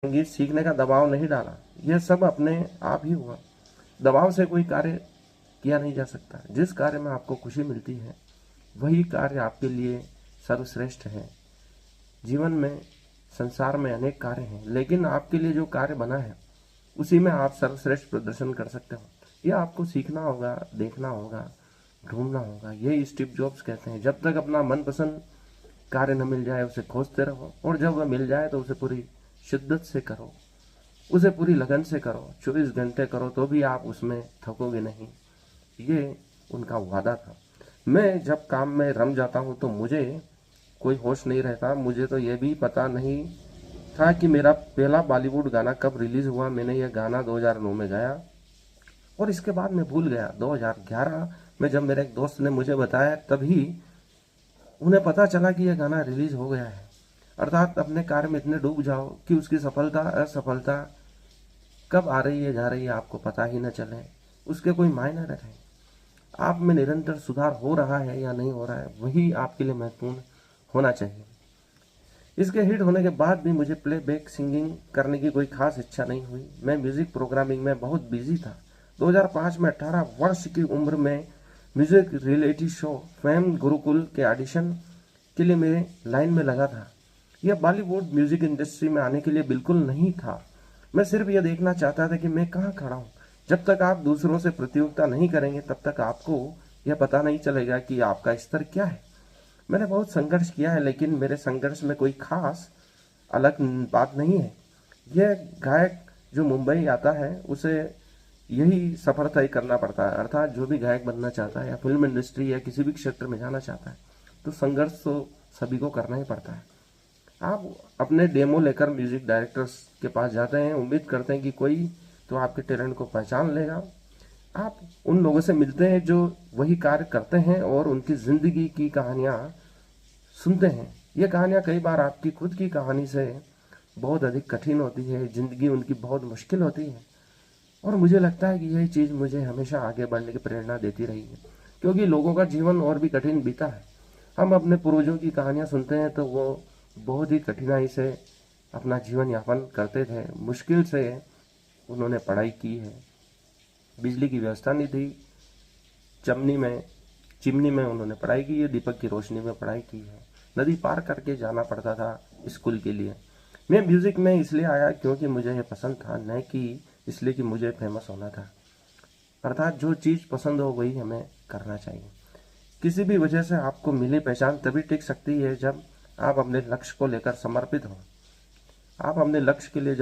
संगीत सीखने का दबाव नहीं डाला, यह सब अपने आप ही हुआ। दबाव से कोई कार्य किया नहीं जा सकता। जिस कार्य में आपको खुशी मिलती है वही कार्य आपके लिए सर्वश्रेष्ठ है। जीवन में, संसार में अनेक कार्य हैं, लेकिन आपके लिए जो कार्य बना है उसी में आप सर्वश्रेष्ठ प्रदर्शन कर सकते हो। यह आपको सीखना होगा, देखना होगा, ढूंढना होगा। यही स्टीव जॉब्स कहते हैं, जब तक अपना मनपसंद कार्य न मिल जाए उसे खोजते रहो, और जब वह मिल जाए तो उसे पूरी शिद्दत से करो, उसे पूरी लगन से करो। 24 घंटे करो तो भी आप उसमें थकोगे नहीं। ये उनका वादा था। मैं जब काम में रम जाता हूँ तो मुझे कोई होश नहीं रहता। मुझे तो ये भी पता नहीं था कि मेरा पहला बॉलीवुड गाना कब रिलीज हुआ। मैंने यह गाना 2009 में गाया और इसके बाद मैं भूल गया। 2011 में जब मेरे एक दोस्त ने मुझे बताया तभी उन्हें पता चला कि यह गाना रिलीज हो गया है। अर्थात अपने कार्य में इतने डूब जाओ कि उसकी सफलता असफलता कब आ रही है जा रही है आपको पता ही न चले, उसके कोई मायने न रहे। आप में निरंतर सुधार हो रहा है या नहीं हो रहा है, वही आपके लिए महत्वपूर्ण होना चाहिए। इसके हिट होने के बाद भी मुझे प्लेबैक सिंगिंग करने की कोई खास इच्छा नहीं हुई। मैं म्यूजिक प्रोग्रामिंग में बहुत बिजी था। 2005 में 18 वर्ष की उम्र में music reality show fame Gurukul के ऑडिशन के लिए मेरे लाइन में लगा था। यह बॉलीवुड म्यूजिक इंडस्ट्री में आने के लिए बिल्कुल नहीं था। मैं सिर्फ यह देखना चाहता था कि मैं कहाँ खड़ा हूँ। जब तक आप दूसरों से प्रतियोगिता नहीं करेंगे तब तक आपको यह पता नहीं चलेगा कि आपका स्तर क्या है। मैंने बहुत संघर्ष किया है, लेकिन मेरे संघर्ष में कोई खास अलग बात नहीं है। यह गायक जो मुंबई आता है उसे यही सफर तय करना पड़ता है। अर्थात जो भी गायक बनना चाहता है या फिल्म इंडस्ट्री या किसी भी क्षेत्र में जाना चाहता है तो संघर्ष तो सभी को करना ही पड़ता है। आप अपने डेमो लेकर म्यूजिक डायरेक्टर्स के पास जाते हैं, उम्मीद करते हैं कि कोई तो आपके टैलेंट को पहचान लेगा। आप उन लोगों से मिलते हैं जो वही कार्य करते हैं और उनकी जिंदगी की कहानियां सुनते हैं। ये कहानियां कई बार आपकी खुद की कहानी से बहुत अधिक कठिन होती है। जिंदगी उनकी बहुत मुश्किल होती है और मुझे लगता है कि यही चीज़ मुझे हमेशा आगे बढ़ने की प्रेरणा देती रही है, क्योंकि लोगों का जीवन और भी कठिन बीता है। हम अपने पूर्वजों की कहानियां सुनते हैं तो वो बहुत ही कठिनाई से अपना जीवन यापन करते थे। मुश्किल से उन्होंने पढ़ाई की है। बिजली की व्यवस्था नहीं थी, चमनी में चिमनी में उन्होंने पढ़ाई की है, दीपक की रोशनी में पढ़ाई की है। नदी पार करके जाना पड़ता था स्कूल के लिए। मैं म्यूजिक में इसलिए आया क्योंकि मुझे ये पसंद था, न कि इसलिए कि मुझे फेमस होना था। अर्थात जो चीज़ पसंद हो वही हमें करना चाहिए। किसी भी वजह से आपको मिली पहचान तभी टिक सकती है जब आप अपने लक्ष्य को लेकर समर्पित हो। आप अपने लक्ष्य के लिए